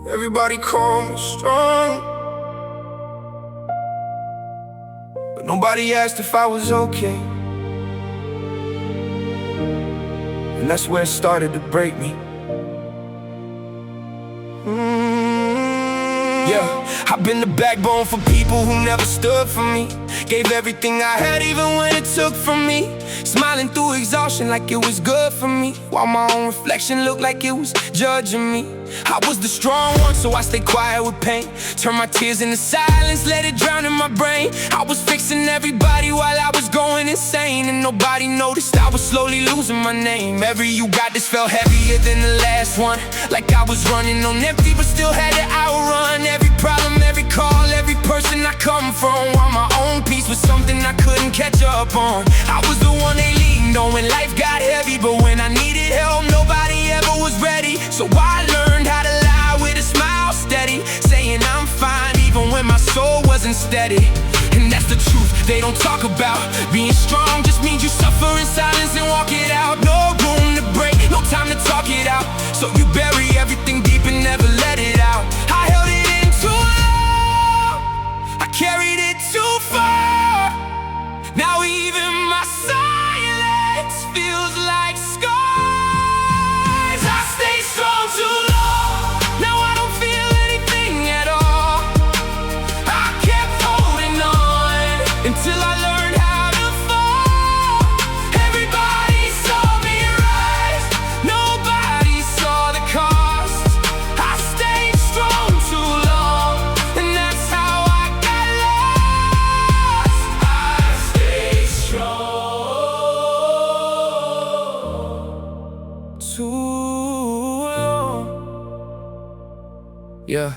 Everybody call me strong, but nobody asked if I was okay. And that's where it started to break me. Yeah, I've been the backbone for people who never stood for me. Gave everything I had even when it took from me. Smiling through exhaustion like it was good for me, while my own reflection looked like it was judging me. I was the strong one, so I stayed quiet with pain. Turned my tears into silence, let it drown in my brain. I was fixing everybody while I was going insane, and nobody noticed I was slowly losing my name. Every you got this felt heavier than the last one, like I was running on empty but still had to outrun every problem, every call, every person I come from, while my own peace was something I couldn't catch up on. I was the one they leaned on when life got heavy, but when I needed help, nobody ever was ready. So I learned how to lie with a smile steady, saying I'm fine even when my soul wasn't steady. And that's the truth they don't talk about. Being strong just means you suffer in silence and walk it out. No room to break, no time to talk it out. So you bury everything deep and never let it out. I held it in too long, I carried it too far. Now even my silence feels like scars. I stay strong too long, now I don't feel anything at all. I kept holding on until I learned how to fall. Everybody saw me rise, nobody saw the cost. I stayed strong too long, and that's how I got lost. I stayed strong too long. Yeah.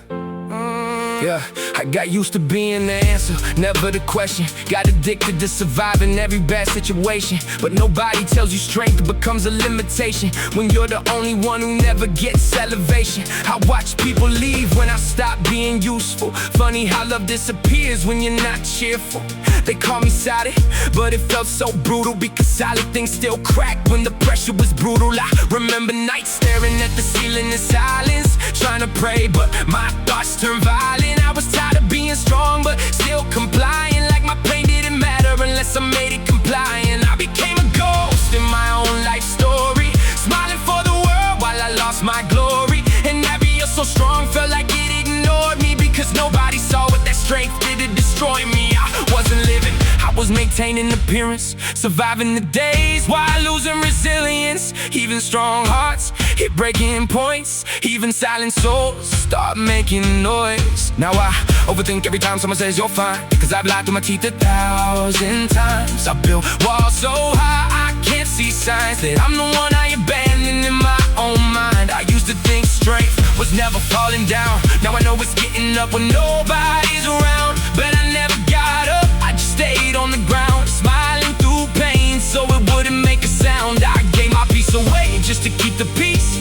Yeah, I got used to being the answer, never the question. Got addicted to surviving every bad situation, but nobody tells you strength becomes a limitation when you're the only one who never gets elevation. I watch people leave when I stop being useful. Funny how love disappears when you're not cheerful. They call me solid, but it felt so brutal, because solid things still crack when the pressure was brutal. I remember nights staring at the ceiling in silence, trying to pray, but my thoughts turned violent. I was tired of being strong, but still complying, like my pain didn't matter unless I made it compliant. I became a ghost in my own life story, smiling for the world while I lost my glory. And every year so strong felt like it ignored me, because nobody saw what that strength did to destroy me. I wasn't living, I was maintaining appearance, surviving the days while losing resilience. Even strong hearts hit breaking points, even silent souls start making noise. Now I overthink every time someone says you're fine, because I've lied through my teeth 1,000 times. I built walls so high I can't see signs that I'm the one I abandoned in my own mind. I used to think strength was never falling down, now I know it's getting up when nobody's around. But I never got up, I just stayed on the ground, smiling through pain so it wouldn't make a sound. I gave my peace away just to keep the peace.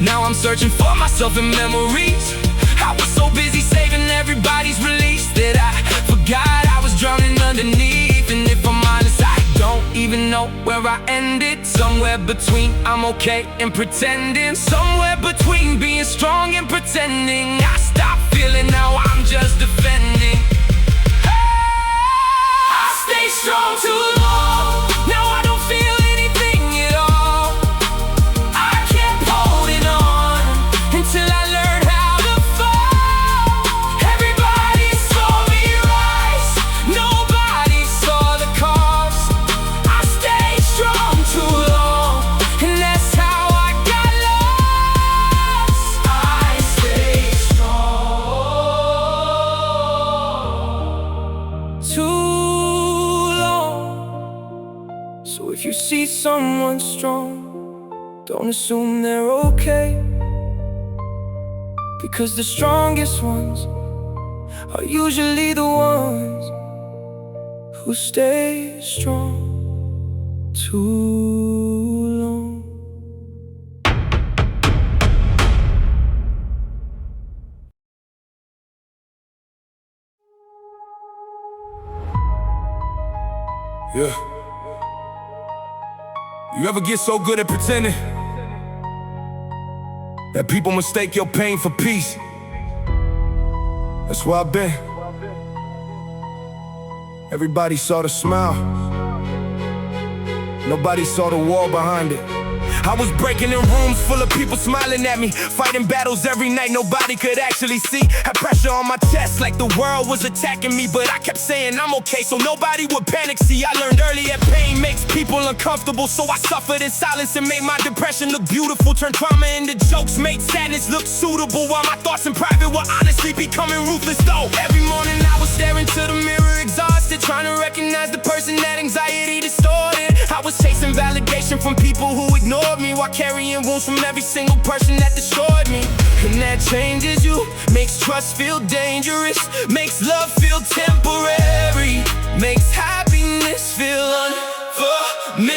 Now I'm searching for myself in memories. I was so busy saving everybody's release that I forgot I was drowning underneath. And if I'm honest, I don't even know where I ended. Somewhere between I'm okay and pretending, somewhere between being strong and pretending. I stopped feeling, now I'm just defending. I stay strong too long, now I don't feel anything at all. I kept holding on until I learned how to fall. Everybody saw me rise, nobody saw the cost. I stayed strong too long, and that's how I got lost. I stayed strong too long. So if you see someone strong, don't assume they're okay, because the strongest ones are usually the ones who stay strong too long. Yeah. You ever get so good at pretending that people mistake your pain for peace. That's where I've been. Everybody saw the smile, nobody saw the wall behind it. I was breaking in rooms full of people smiling at me, fighting battles every night nobody could actually see. Had pressure on my chest like the world was attacking me, but I kept saying I'm okay so nobody would panic. See, I learned early that pain makes people uncomfortable, so I suffered in silence and made my depression look beautiful. Turned trauma into jokes, made sadness look suitable, while my thoughts in private were honestly becoming ruthless though. Every morning I was staring to the mirror exhausted, trying to recognize the person that anxiety distorted. I was chasing validation from people who ignored me, while carrying wounds from every single person that destroyed me. And that changes you, makes trust feel dangerous, makes love feel temporary, makes happiness feel unfamiliar.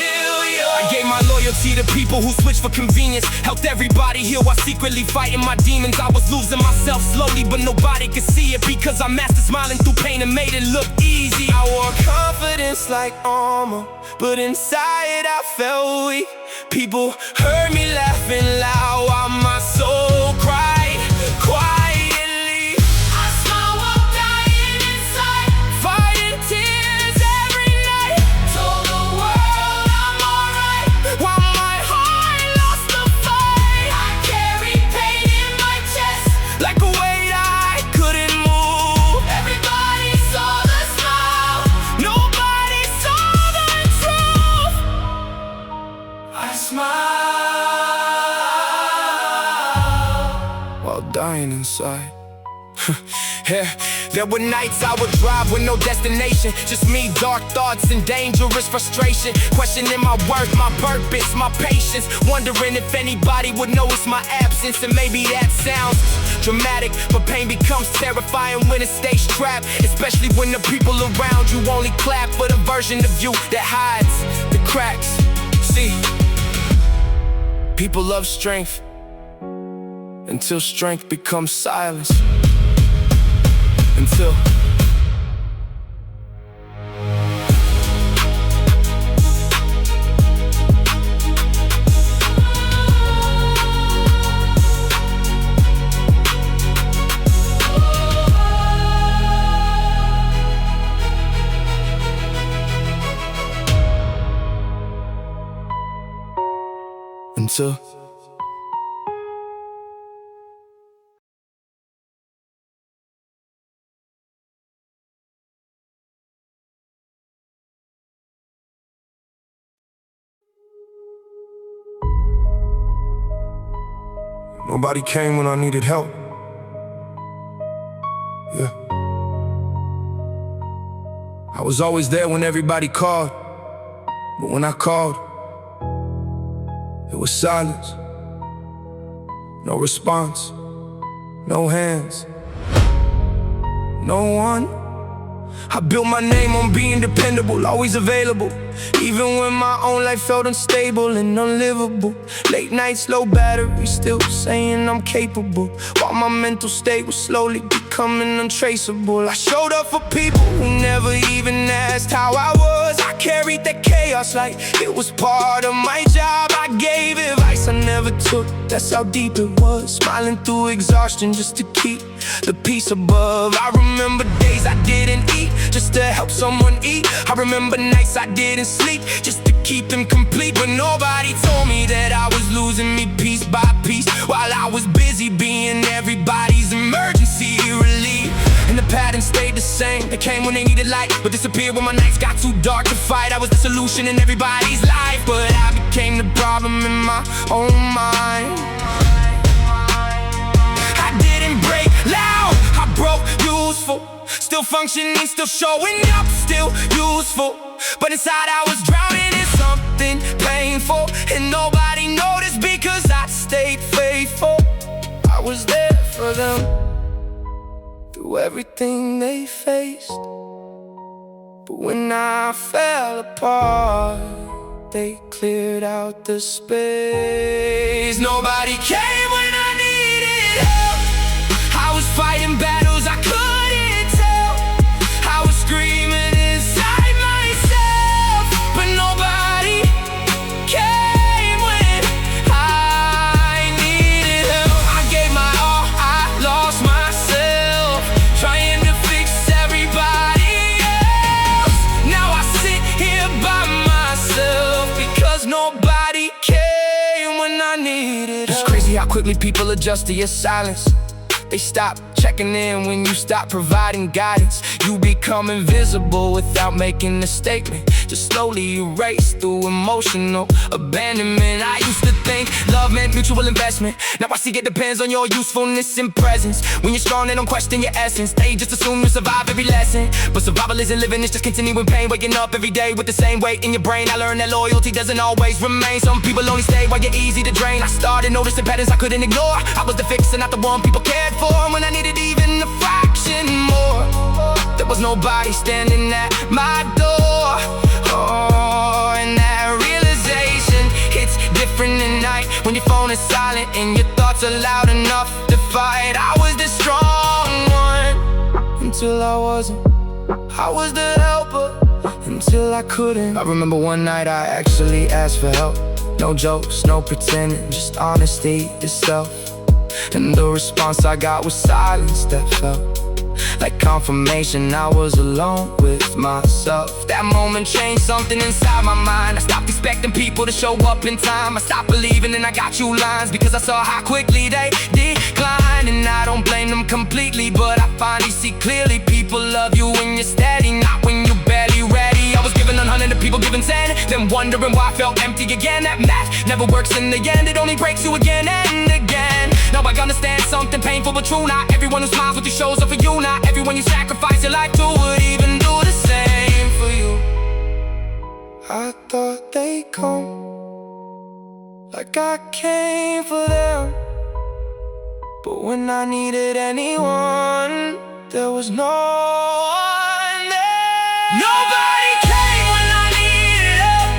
I gave my loyalty to people who switched for convenience, helped everybody heal while secretly fighting my demons. I was losing myself slowly, but nobody could see it, because I mastered smiling through pain and made it look easy. I wore confidence like armor, but inside I felt weak. People heard me laughing loud while my soul cried quietly. I smile while dying inside, fighting tears every night. Told the world I'm alright, while my heart lost the fight. I carried pain in my chest like a weight I couldn't move. Everybody saw the smile, nobody saw the truth. I smile while dying inside. Yeah, there were nights I would drive with no destination, just me, dark thoughts and dangerous frustration, questioning my worth, my purpose, my patience, wondering if anybody would notice my absence. And maybe that sounds dramatic, but pain becomes terrifying when it stays trapped, especially when the people around you only clap for the version of you that hides the cracks. See, people love strength until strength becomes silence. Until nobody came when I needed help. Yeah, I was always there when everybody called, but when I called, it was silence. No response, no hands, no one. I built my name on being dependable, always available, even when my own life felt unstable and unlivable. Late nights, low battery, still saying I'm capable, while my mental state was slowly becoming untraceable. I showed up for people who never even asked how I was. I carried that chaos like it was part of my job. I gave advice I never took, that's how deep it was, smiling through exhaustion just to keep the peace above. I remember days I didn't eat just to help someone eat. I remember nights I didn't sleep just to keep them complete. But nobody told me that I was losing me piece by piece, while I was busy being everybody's emergency relief. And the pattern stayed the same. They came when they needed light, but disappeared when my nights got too dark to fight. I was the solution in everybody's life, but I became the problem in my own mind. I didn't break loud, I broke useful. Still functioning, still showing up, still useful. But inside I was drowning in something painful, and nobody noticed because I stayed faithful. I was there for them through everything they faced. But when I fell apart, they cleared out the space. Nobody came when I needed help. I was fighting battles I couldn't tell. I was screaming inside myself, but nobody came when I needed help. see how quickly people adjust to your silence. They stop checking in when you stop providing guidance. You become invisible without making a statement, just slowly erased through emotional abandonment. I used to think love meant mutual investment. Now I see it depends on your usefulness and presence. When you're strong, they don't question your essence. They just assume you survive every lesson. But survival isn't living, it's just continuing pain. Waking up every day with the same weight in your brain. I learned that loyalty doesn't always remain. Some people only stay while you're easy to drain. I started noticing patterns I couldn't ignore. I was the fixer, not the one people cared for. When I needed even a fraction more, there was nobody standing at my door. Oh, and that realization hits different at night, when your phone is silent and your thoughts are loud enough to fight. I was the strong one until I wasn't. I was the helper until I couldn't. I remember one night I actually asked for help. No jokes, no pretending, just honesty itself. And the response I got was silence that felt like confirmation I was alone with myself. That moment changed something inside my mind. I stopped expecting people to show up in time. I stopped believing in I got you lines, because I saw how quickly they decline. And I don't blame them completely, but I finally see clearly. People love you when you're steady, not when you're barely ready. I was giving 100 to people giving 10, then wondering why I felt empty again. That math never works in the end, it only breaks you again and again. Now I understand something painful but true. Not everyone who smiles with you shows up for you. Not everyone you sacrifice your life to would even do the same for you. I thought they'd come like I came for them, but when I needed anyone, there was no one there. Nobody came when I needed help.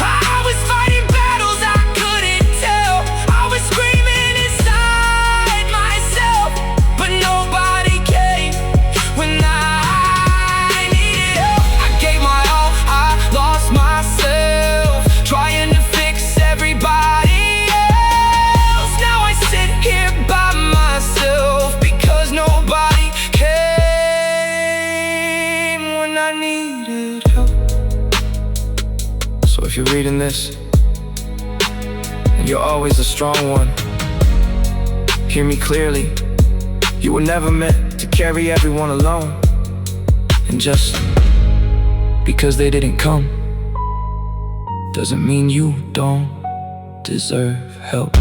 I was fighting battles I couldn't tell. I was screaming inside myself, but nobody came when I needed help. I gave my all, I lost myself, trying to fix everybody else. Now I sit here by myself because nobody came when I needed help. So if you're reading this and you're always a strong one, hear me clearly. You were never meant to carry everyone alone. And just because they didn't come doesn't mean you don't deserve help.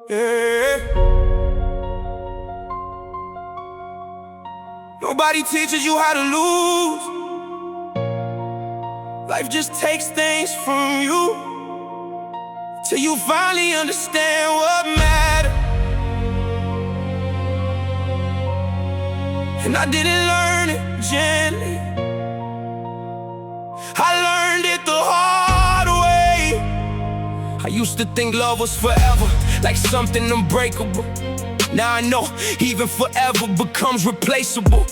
Yeah. Nobody teaches you how to lose. Life just takes things from you till you finally understand what matters. And I didn't learn it gently, I learned it the hard way. I used to think love was forever, like something unbreakable. Now I know even forever becomes replaceable.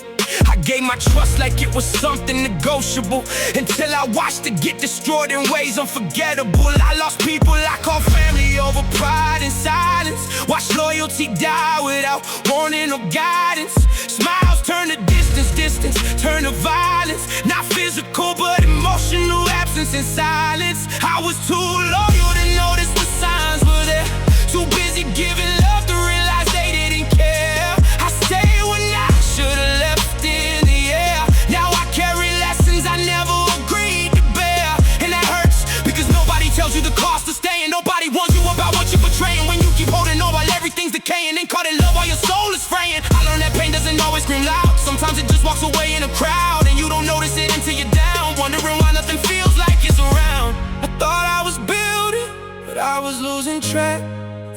I gave my trust like it was something negotiable, until I watched it get destroyed in ways unforgettable. I lost people I call family over pride and silence. Watched loyalty die without warning or guidance. Smiles turn to distance, distance turn to violence. Not physical but emotional absence and silence. I was too loyal to notice the signs were there, too busy giving love to realize they didn't care. I stayed when I should've left in the air. Now I carry lessons I never agreed to bear. And that hurts because nobody tells you the cost of staying. Nobody warns you about what you're betraying. When you keep holding on while everything's decaying, and call it love while your soul is fraying. I learned that pain doesn't always scream loud. Sometimes it just walks away in a crowd, and you don't notice it until you're down, wondering why nothing feels like it's around. I thought I was building, but I was losing track.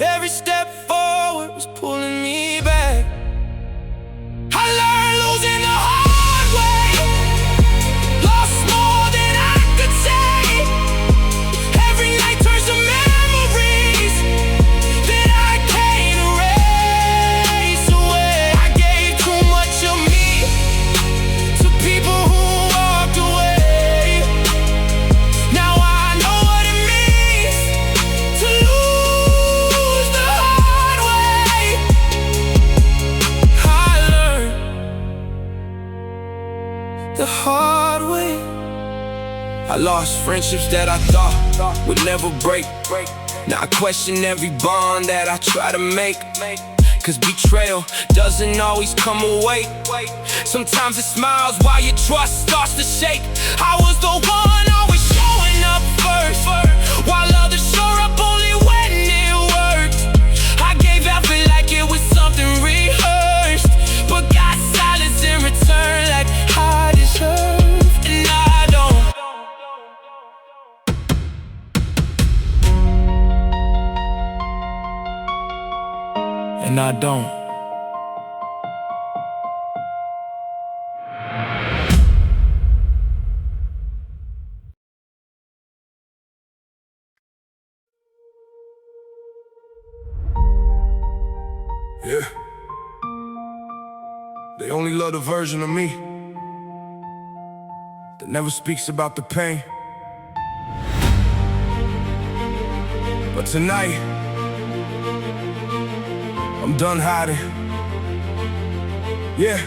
Every step forward was pulling me back. I learned losing the hard way, lost more than I could say. Every night turns to memories that I can't erase away. I gave too much of me to people who walked away. Now I know what it means to lose the hard way. I learned the hard way. I lost friendships that I thought would never break. Now I question every bond that I try to make. Cause betrayal doesn't always come away. Sometimes it smiles while your trust starts to shake. I was the one always showing up first, while others showed up only when it worked. I gave effort like it was something rehearsed, but got silence in return like I deserve. And I don't. And I don't. Yeah. They only love the version of me that never speaks about the pain. But tonight, I'm done hiding. Yeah.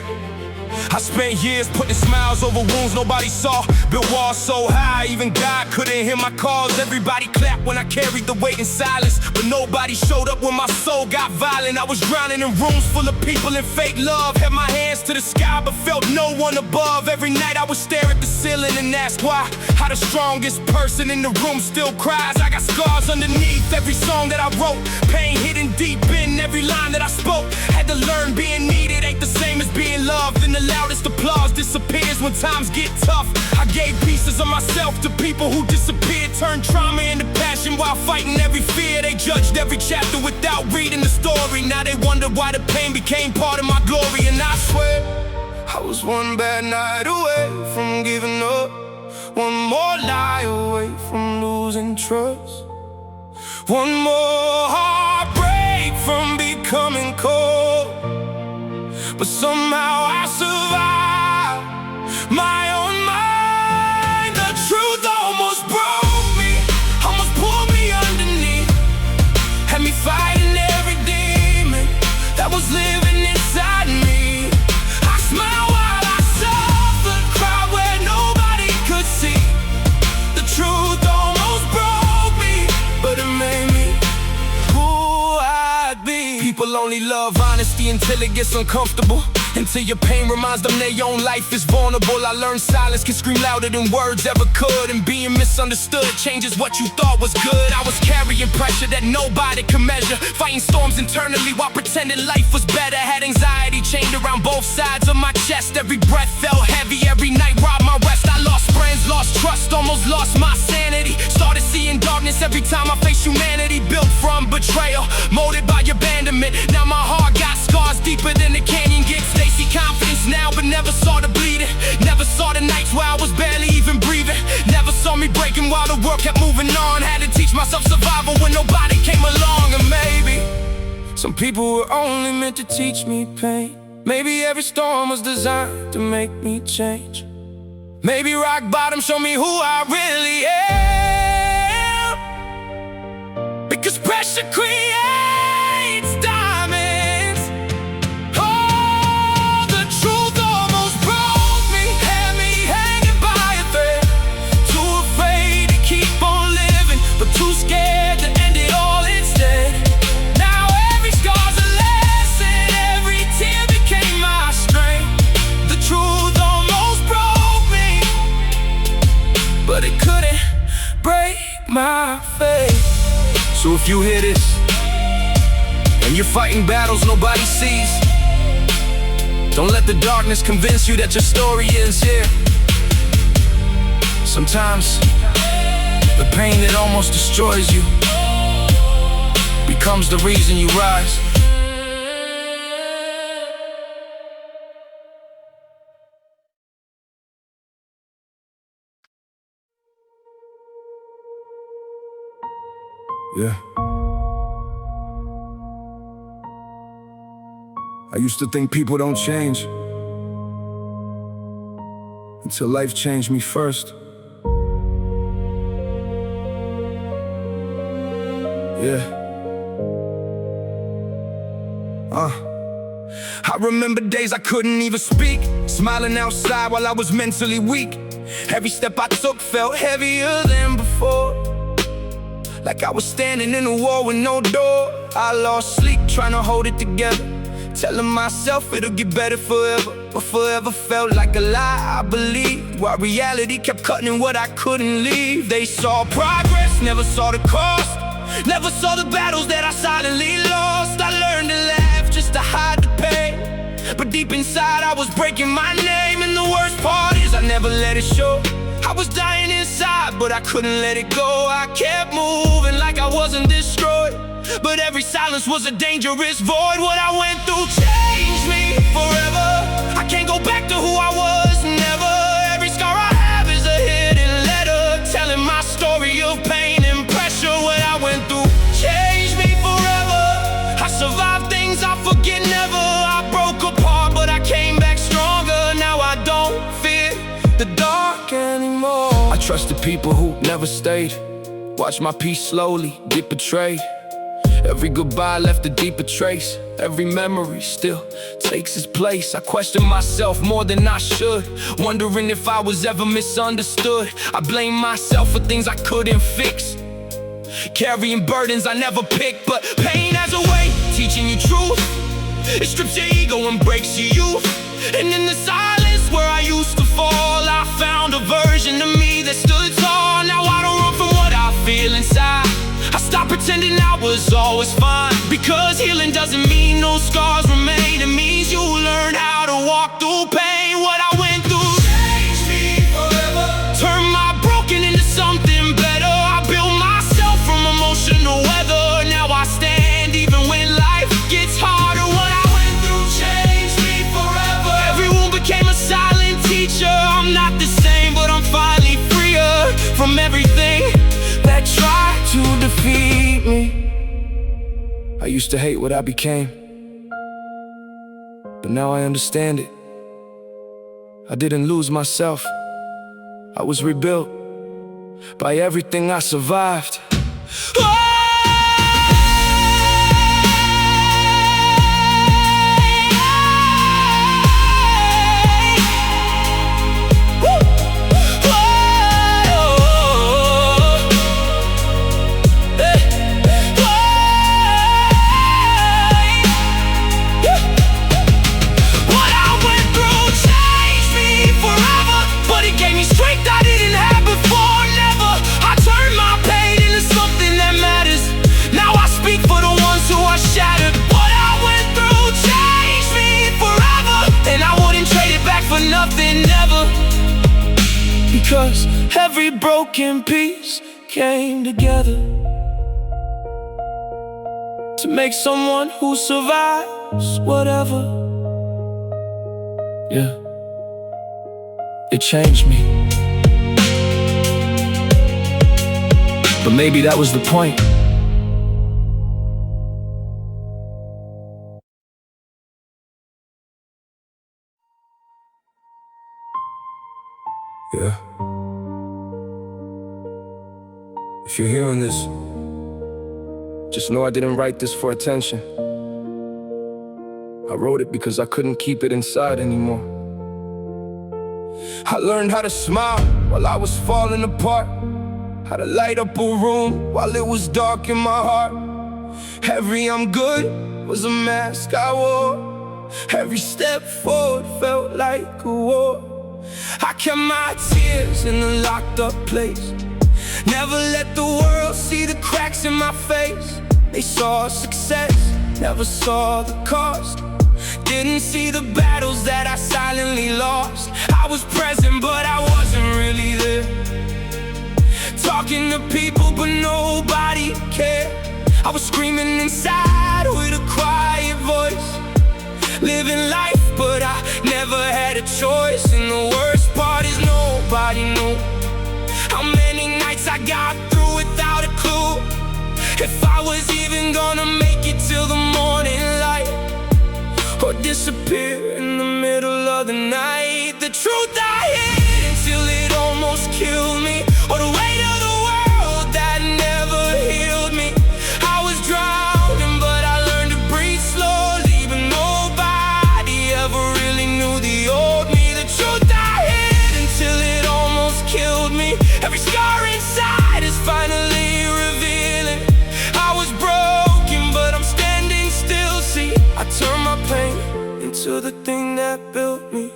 I spent years putting smiles over wounds nobody saw. Built walls so high, even God couldn't hear my calls. Everybody clapped when I carried the weight in silence, but nobody showed up when my soul got violent. I was drowning in rooms full of people and fake love. Had my hands to the sky but felt no one above. Every night I would stare at the ceiling and ask why. How the strongest person in the room still cries. I got scars underneath every song that I wrote, pain hidden deep in every line that I spoke. Had to learn being needed ain't the same as being loved, and the loudest applause disappears when times get tough. I gave pieces of myself to people who disappeared, turned trauma into passion while fighting every fear. They judged every chapter without reading the story. Now they wonder why the pain became part of my glory. And I swear, I was one bad night away from giving up, one more lie away from losing trust, one more heartbreak from becoming cold. But somehow I survived my own mind. The truth almost broke me, almost pulled me underneath, had me fighting every demon that was living inside me. I smiled while I suffered, cried where nobody could see. The truth almost broke me, but it made me who I'd be. People only love honesty until it gets uncomfortable, until your pain reminds them their own life is vulnerable. I learned silence can scream louder than words ever could, and being misunderstood changes what you thought was good. I was carrying pressure that nobody could measure, fighting storms internally while pretending life was better. Had anxiety chained around both sides of my chest. Every breath felt heavy, every night robbed my rest. I lost friends, lost trust, almost lost my sanity. Started seeing darkness every time I faced humanity. Built from betrayal, molded by abandonment. Now my heart got scars deeper than the canyon gets. They see confidence now but never saw the bleeding, never saw the nights where I was barely even breathing, never saw me breaking while the world kept moving on. Had to teach myself survival when nobody came along. And maybe some people were only meant to teach me pain. Maybe every storm was designed to make me change. Maybe rock bottom showed me who I really am, because pressure creates diamonds. Oh, the truth almost broke me, had me hanging by a thread. Too afraid to keep on living, but too scared to end it all instead. Now every scar's a lesson, every tear became my strength. The truth almost broke me, but it couldn't break my faith. So if you hear this, and you're fighting battles nobody sees, don't let the darkness convince you that your story ends here. Sometimes the pain that almost destroys you becomes the reason you rise. Yeah. I used to think people don't change until life changed me first. Yeah. I remember days I couldn't even speak, smiling outside while I was mentally weak. Every step I took felt heavier than before, like I was standing in a war with no door. I lost sleep trying to hold it together, telling myself it'll get better forever. But forever felt like a lie I believed, while reality kept cutting what I couldn't leave. They saw progress, never saw the cost, never saw the battles that I silently lost. I learned to laugh just to hide the pain, but deep inside I was breaking my name. And the worst part is I never let it show. I was dying inside, but I couldn't let it go. I kept moving like I wasn't destroyed, but every silence was a dangerous void. What I went through changed me forever. I can't go back to who I was, never. Every scar I have is a hidden letter, telling my story of pain and pressure. What I went through changed me forever. I survived things I forget never. I broke apart, but I came back stronger. Now I don't fear the dark anymore. I trusted people who never stayed, watched my peace slowly get betrayed. Every goodbye left a deeper trace, every memory still takes its place. I question myself more than I should, wondering if I was ever misunderstood. I blame myself for things I couldn't fix, carrying burdens I never picked. But pain has a way teaching you truth. It strips your ego and breaks your youth. And in the silence where I used to fall, I found a version of me that stood tall. Now I don't run from what I feel inside. I stopped pretending I was always fine, because healing doesn't mean no scars remain. It means you learn how to walk through pain. What I went through changed me forever, turned my broken into something better. I built myself from emotional weather. Now I stand even when life gets harder. What I went through changed me forever. Every wound became a silent teacher. I'm not the same, but I'm finally freer from everything that tried to defeat me. I used to hate what I became, but now I understand it. I didn't lose myself, I was rebuilt by everything I survived. Because every broken piece came together to make someone who survives whatever. Yeah, it changed me, but maybe that was the point. Yeah. If you're hearing this, just know I didn't write this for attention. I wrote it because I couldn't keep it inside anymore. I learned how to smile while I was falling apart, how to light up a room while it was dark in my heart. Every I'm good was a mask I wore. Every step forward felt like a war. I kept my tears in a locked up place, never let the world see the cracks in my face. They saw success, never saw the cost, didn't see the battles that I silently lost. I was present but I wasn't really there, talking to people but nobody cared. I was screaming inside with a quiet voice, living life but I never had a choice. And the worst part is nobody knew how many nights I got through without a clue, if I was even gonna make it till the morning light, or disappear in the middle of the night. The truth I hid until it almost killed me, or the weight of the world that never healed me. I was drowning but I learned to breathe slowly, but nobody ever really knew the old me. The truth I hid until it almost thing that built me.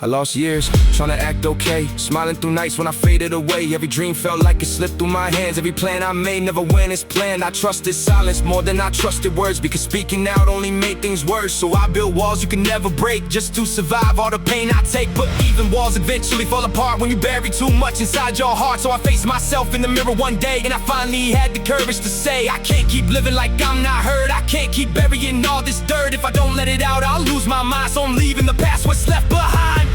I lost years trying to act okay, smiling through nights when I faded away. Every dream felt like it slipped through my hands. Every plan I made never went as planned. I trusted silence more than I trusted words, because speaking out only made things worse. So I built walls you can never break, just to survive all the pain I take. But even walls eventually fall apart when you bury too much inside your heart. So I faced myself in the mirror one day, and I finally had the courage to say, I can't keep living like I'm not heard. I can't keep burying all this dirt. If I don't let it out, I'll lose my mind. So I'm leaving the past, what's left behind.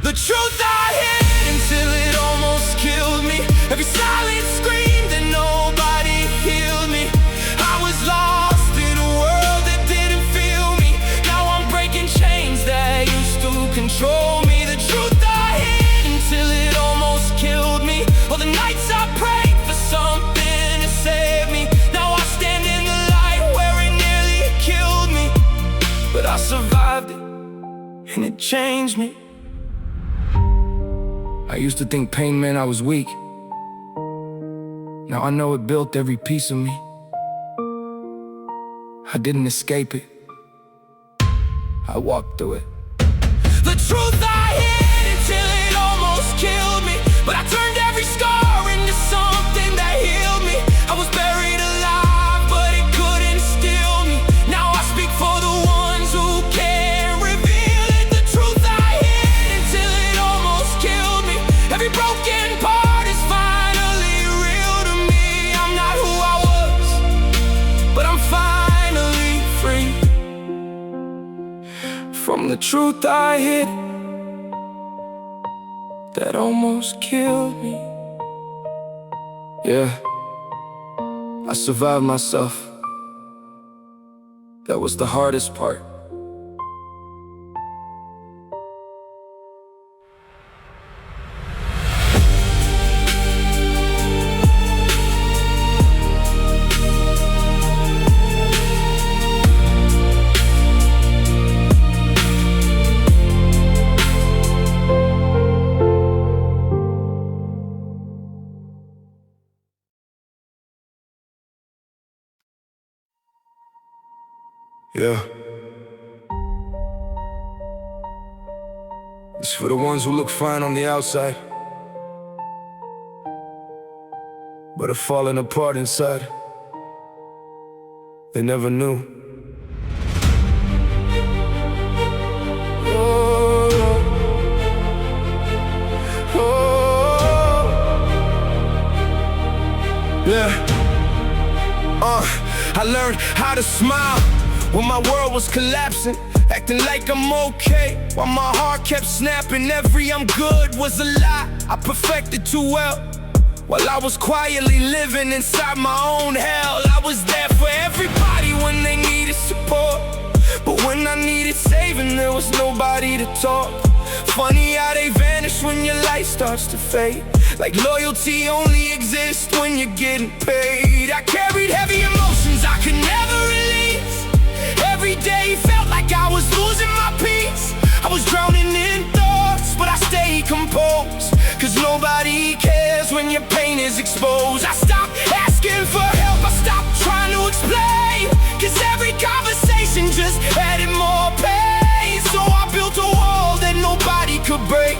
The truth I hid until it almost killed me. Every silent scream that nobody healed me. I was lost in a world that didn't feel me. Now I'm breaking chains that used to control me. The truth I hid until it almost killed me. All the nights I prayed for something to save me. Now I stand in the light where it nearly killed me. But I survived it, and it changed me. I used to think pain meant I was weak. Now I know it built every piece of me. I didn't escape it, I walked through it. The truth I hid until it almost killed me. But I turned every scar into something that healed me. I was buried alive, but it couldn't steal me. Now I speak for the ones who can't reveal it. The truth I hid until it almost killed me. Every broken part is finally real to me. I'm not who I was, but I'm finally free. From the truth I hid that almost killed me. Yeah, I survived myself. That was the hardest part. Yeah. It's for the ones who look fine on the outside, but are falling apart inside. They never knew. Oh, oh, yeah. I learned how to smile when my world was collapsing, acting like I'm okay, while my heart kept snapping. Every I'm good was a lie I perfected too well, while I was quietly living inside my own hell. I was there for everybody when they needed support, but when I needed saving, there was nobody to talk. Funny how they vanish when your light starts to fade, like loyalty only exists when you're getting paid. I carried heavy emotions I could never release. Every day felt like I was losing my peace. I was drowning in thoughts, but I stayed composed, cause nobody cares when your pain is exposed. I stopped asking for help, I stopped trying to explain, cause every conversation just added more pain. So I built a wall that nobody could break,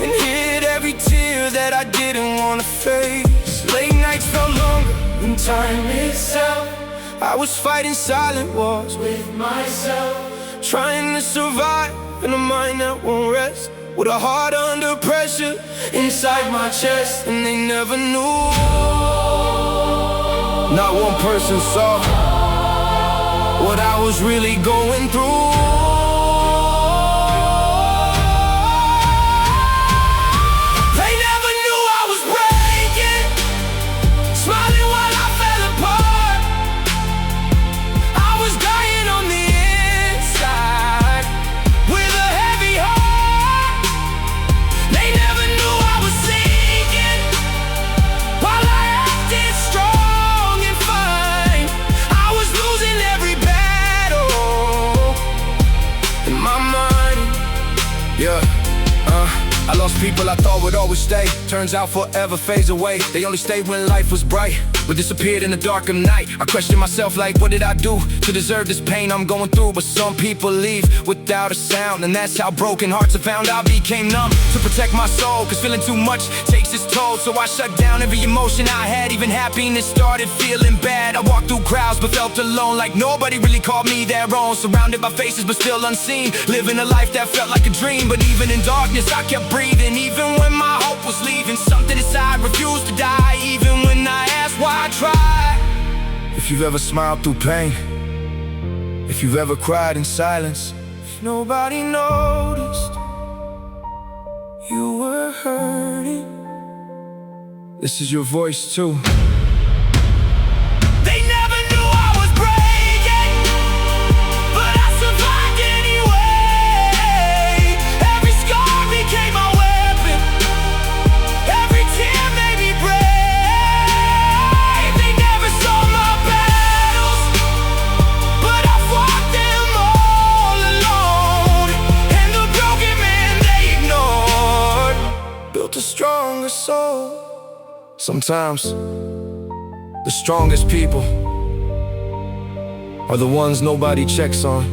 and hid every tear that I didn't want to face. Late nights felt longer than time itself. I was fighting silent wars with myself, trying to survive in a mind that won't rest, with a heart under pressure inside my chest. And they never knew. Not one person saw what I was really going through. I lost people I thought would always stay. Turns out forever fades away. They only stayed when life was bright, but disappeared in the dark of night. I question myself like, what did I do to deserve this pain I'm going through? But some people leave without a sound, and that's how broken hearts are found. I became numb to protect my soul, cause feeling too much takes its toll. So I shut down every emotion I had. Even happiness started feeling bad. I walked through crowds but felt alone, like nobody really called me their own. Surrounded by faces but still unseen, living a life that felt like a dream. But even in darkness I kept breathing, even when my hope was leaving. Something inside refused to die, even when I asked why I tried. If you've ever smiled through pain, if you've ever cried in silence, if nobody noticed you were hurting, this is your voice too. They never knew I was breaking, but I survived anyway. Every scar became my weapon, every tear made me brave. They never saw my battles, but I fought them all alone. And the broken man they ignored built a stronger soul. Sometimes the strongest people are the ones nobody checks on,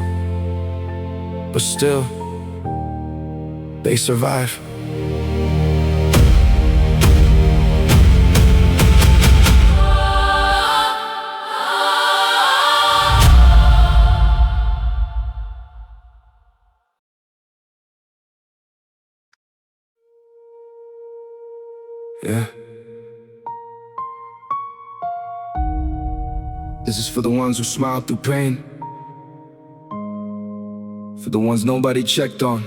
but still, they survive. Yeah. This is for the ones who smiled through pain, for the ones nobody checked on,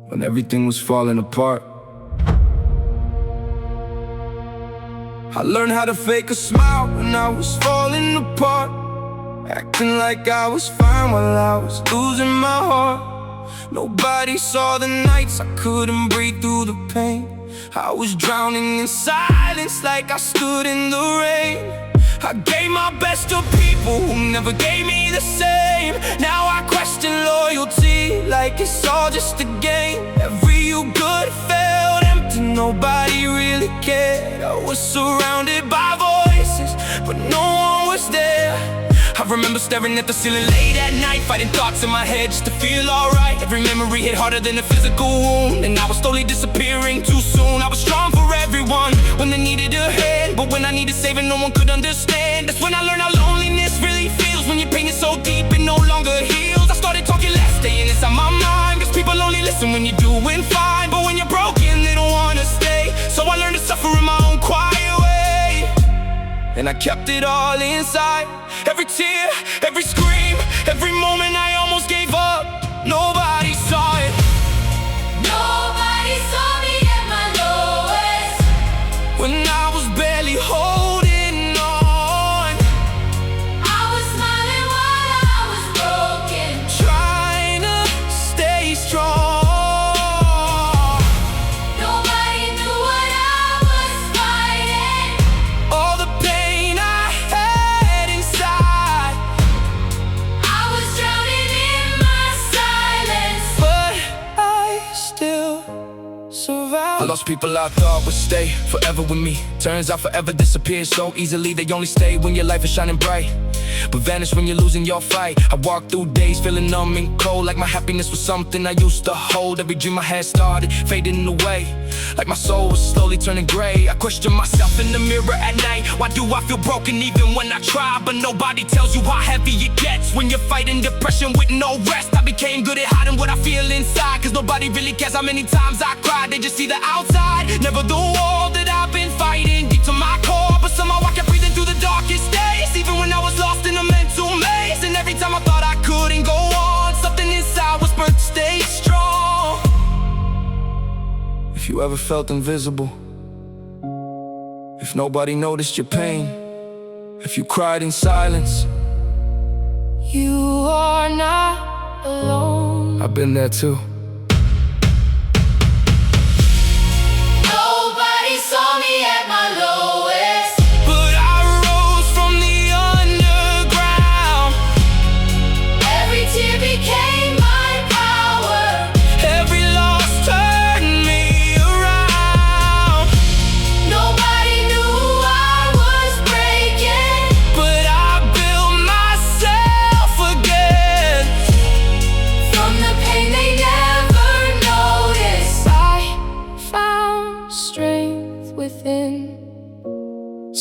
when everything was falling apart. I learned how to fake a smile when I was falling apart, acting like I was fine while I was losing my heart. Nobody saw the nights I couldn't breathe through the pain. I was drowning in silence like I stood in the rain. I gave my best to people who never gave me the same. Now I question loyalty like it's all just a game. Every you good felt empty, nobody really cared. I was surrounded by voices, but no one was there. I remember staring at the ceiling late at night, fighting thoughts in my head just to feel alright. Every memory hit harder than a physical wound, and I was slowly disappearing too soon. I was strong for everyone when they needed a hand, but when I needed saving no one could understand. That's when I learned how loneliness really feels, when your pain is so deep it no longer heals. I started talking less, staying inside my mind, cause people only listen when you're doing fine. But when you're broken they don't wanna stay, so I learned to suffer in my own quiet way. And I kept it all inside. Every tear, every scream, every moment I almost gave up. Nobody saw it. Nobody saw me at my lowest, when I was barely holding on. I was smiling while I was broken, Trying to stay strong. nobody knew what I was fighting. All the pain I had inside, I was drowning in my silence, but I still survived. I lost people I thought would stay forever with me. Turns out forever disappears so easily. They only stay when your life is shining bright, but vanish when you're losing your fight. I walked through days feeling numb and cold, like my happiness was something I used to hold. Every dream I had started fading away, like my soul was slowly turning gray. I question myself in the mirror at night. Why do I feel broken even when I try? But nobody tells you how heavy it gets when you're fighting depression with no rest. I became good at hiding what I feel inside, cause nobody really cares how many times I cried. They just see the outside, never the wall that I've been fighting deep to my core. But somehow I kept breathing through the darkest days, even when I was lost in a mental maze. And every time I thought I couldn't go on, something inside whispered, stay strong. If you ever felt invisible, if nobody noticed your pain, if you cried in silence, you are not alone. I've been there too. Nobody saw me at my lowest, But I rose from the underground. every tear became my power.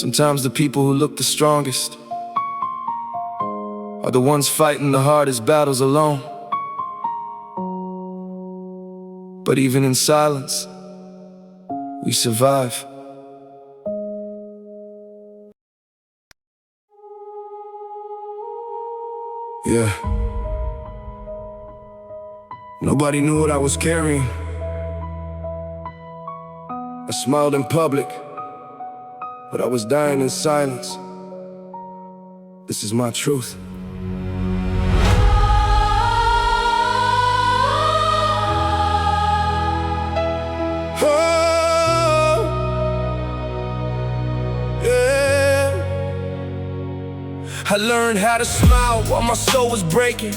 Sometimes the people who look the strongest are the ones fighting the hardest battles alone. But even in silence, we survive. Yeah. Nobody knew what I was carrying. I smiled in public, but I was dying in silence. This is my truth. Oh, yeah. I learned how to smile while my soul was breaking.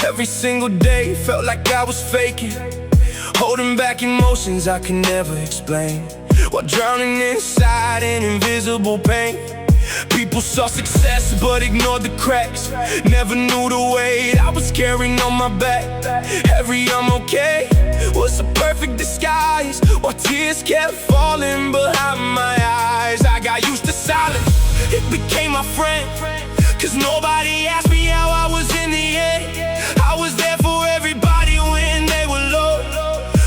Every single day felt like I was faking, holding back emotions I can never explain, while drowning inside an invisible pain. People saw success but ignored the cracks, never knew the weight I was carrying on my back. Every I'm okay was a perfect disguise, while tears kept falling behind my eyes. I got used to silence, it became my friend, 'cause nobody asked me how I was in the end. I was there for everybody when they were low,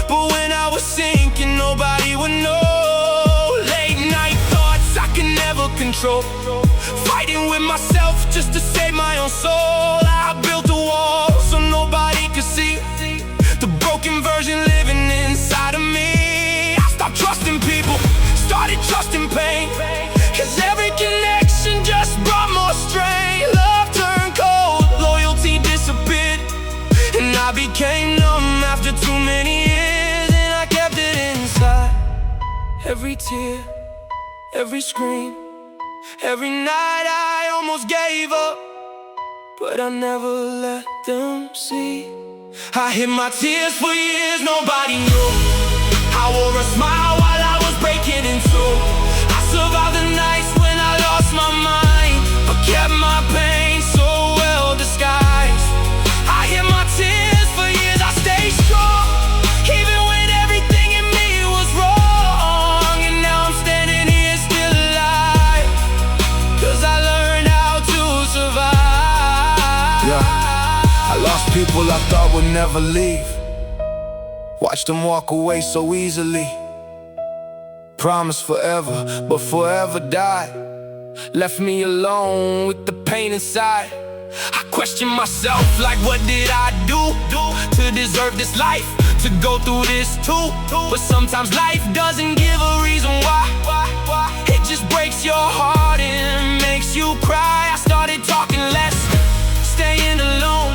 but when I was sinking, nobody would know. Late night thoughts I could never control, fighting with myself just to save my own soul. I built a wall so nobody could see the broken version living inside of me. I stopped trusting people, started trusting pain, 'cause every connection just brought more strain. Love turned cold, loyalty disappeared, and I became numb after too many years. And I kept it inside, every tear, every scream, every night I almost gave up, but I never let them see. I hid my tears for years, nobody knew. I wore a smile while I was breaking in two. I survived the nights when I lost my mind, but kept my pain so well disguised. I hid my tears for years, I stayed strong, even when everything in me was wrong. And now I'm standing here still alive, 'cause I learned how to survive. Yeah, I lost people I thought would never leave, watched them walk away so easily. Promised forever, but forever died, left me alone with the pain inside. I question myself like, what did I do to deserve this life, to go through this too? But sometimes life doesn't give a reason why. It just breaks your heart and makes you cry. I started talking less, staying alone.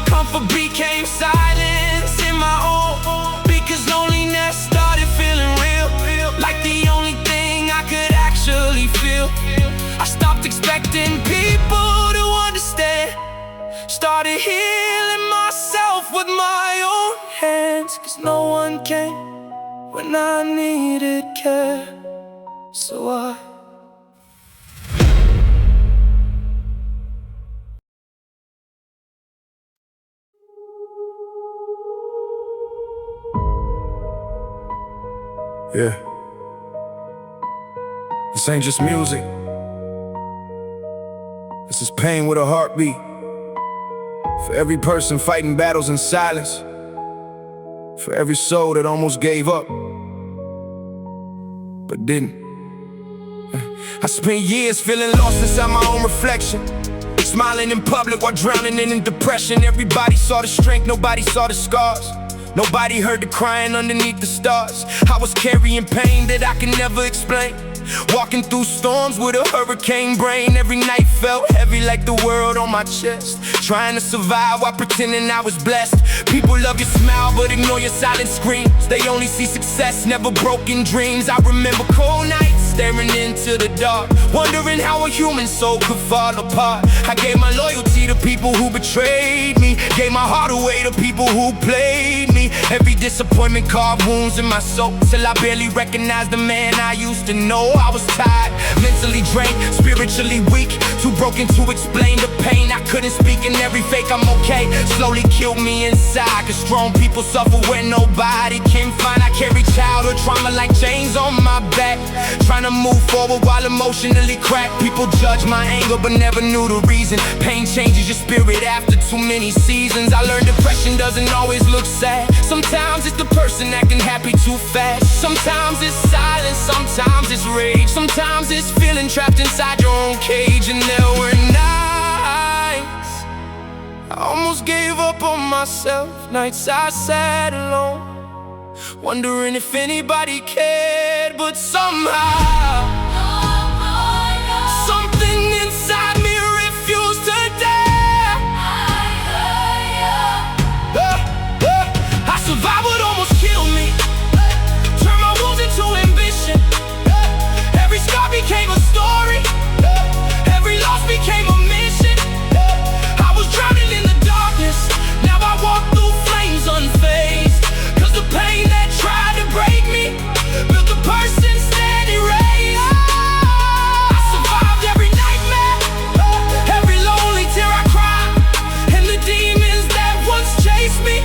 Comfort became silence in my own, because loneliness started feeling real, like the only thing I could actually feel. I stopped expecting people to understand, started healing myself with my own hands, 'cause no one came when I needed care. So yeah, this ain't just music, this is pain with a heartbeat. For every person fighting battles in silence, for every soul that almost gave up, but didn't. I spent years feeling lost inside my own reflection, smiling in public while drowning in depression. Everybody saw the strength, nobody saw the scars. Nobody heard the crying underneath the stars. I was carrying pain that I could never explain, walking through storms with a hurricane brain. Every night felt heavy like the world on my chest, trying to survive while pretending I was blessed. People love your smile but ignore your silent screams. They only see success, never broken dreams. I remember cold nights staring into the dark, wondering how a human soul could fall apart. I gave my loyalty to people who betrayed me, gave my heart away to people who played me. Every disappointment carved wounds in my soul, till I barely recognized the man I used to know. I was tired, mentally drained, spiritually weak, too broken to explain the pain I Couldn't speak in every fake I'm okay slowly killed me inside. Cause strong people suffer when nobody can find. I carry childhood trauma like chains on my back, trying to move forward while emotionally cracked. People judge my anger but never knew the reason. Pain changes your spirit after too many seasons. I learned depression doesn't always look sad. Sometimes it's the person acting happy too fast. Sometimes it's silence, sometimes it's rage. Sometimes it's feeling trapped inside your own cage. And there were nights I almost gave up on myself. Nights I sat alone, wondering if anybody cared. But somehow something inside me refused to dare. I survived what almost killed me, turned my wounds into ambition. Every scar became a story, every loss became a mission. I was drowning in the darkness, now I walk through flames unfazed. Cause the pain that tried to break me built the person standing raised. I survived every nightmare, every lonely tear I cried, and the demons that once chased me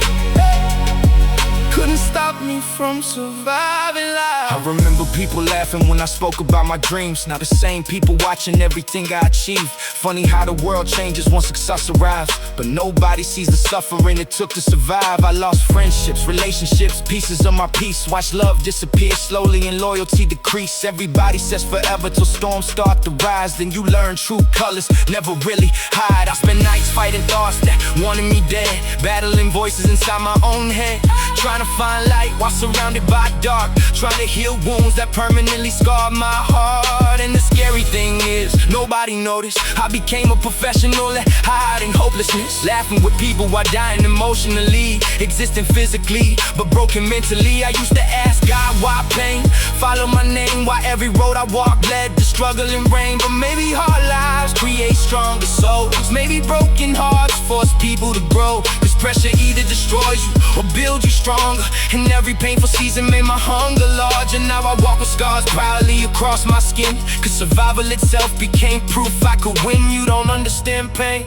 couldn't stop me from surviving life. I remember people laughing when I spoke about my dreams. Now the same people watching everything I achieved. Funny how the world changes once success arrives, but nobody sees the suffering it took to survive. I lost friendships, relationships, pieces of my peace. Watched love disappear slowly and loyalty decrease. Everybody says forever till storms start to rise. Then you learn true colors never really hide. I spent nights fighting thoughts that wanted me dead, battling voices inside my own head, trying to find light while surrounded by dark, trying to heal wounds that permanently scarred my heart. And the scary thing is, nobody noticed. I became a professional at hiding hopelessness, laughing with people while dying emotionally, existing physically but broken mentally. I used to ask God why pain, follow my name, why every road I walked led to struggle and rain. But maybe hard lives create stronger souls, maybe broken hearts force people to grow. This pressure either destroys you or builds you stronger, and every painful season made my hunger larger. Now I walk with scars proudly across my skin, cause survival itself became proof I could win. You don't understand pain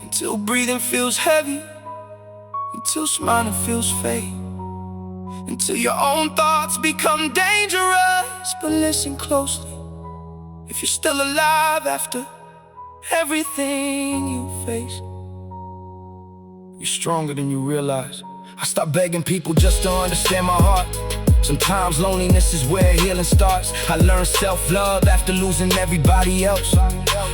until breathing feels heavy, until smiling feels fake, until your own thoughts become dangerous. But listen closely, if you're still alive after everything you face, you're stronger than you realize. I stopped begging people just to understand my heart. Sometimes loneliness is where healing starts. I learned self-love after losing everybody else.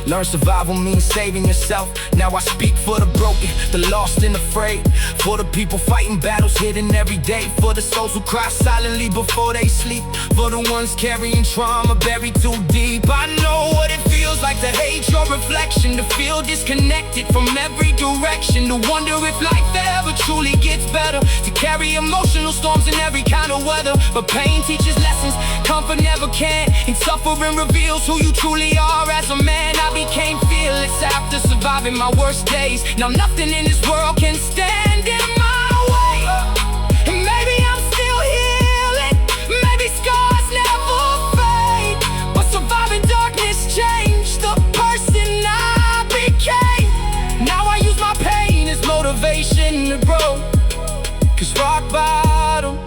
Learn survival means saving yourself. Now I speak for the broken, the lost and afraid, for the people fighting battles hidden every day, for the souls who cry silently before they sleep, for the ones carrying trauma buried too deep. I know what it feels like to hate your reflection, to feel disconnected from every direction, to wonder if life ever truly gets better, to carry emotional storms in every kind of weather. But pain teaches lessons, comfort never can, and suffering reveals who you truly are as a man. I became fearless after surviving my worst days. Now nothing in this world can stand in my way. And maybe I'm still healing, maybe scars never fade, but surviving darkness changed the person I became. Now I use my pain as motivation to grow, cause rock bottom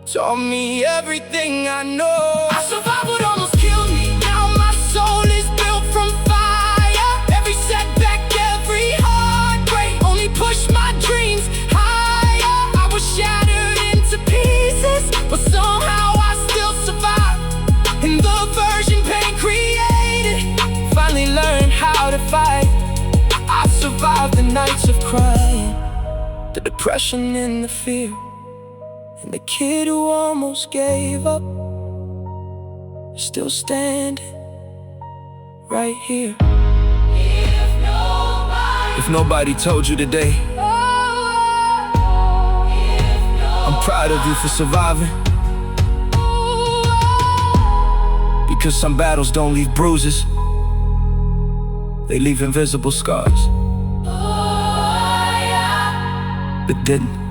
taught me everything I know. I survived what almost killed me, now my soul is built from fire. Every setback, every heartbreak only pushed my dreams higher. I was shattered into pieces, but somehow I still survived. And the version pain created finally learned how to fight. I survived the nights of crying, the depression and the fear, and the kid who almost gave up, still standing right here. If nobody told you today, I'm proud of you for surviving, because some battles don't leave bruises, they leave invisible scars that didn't.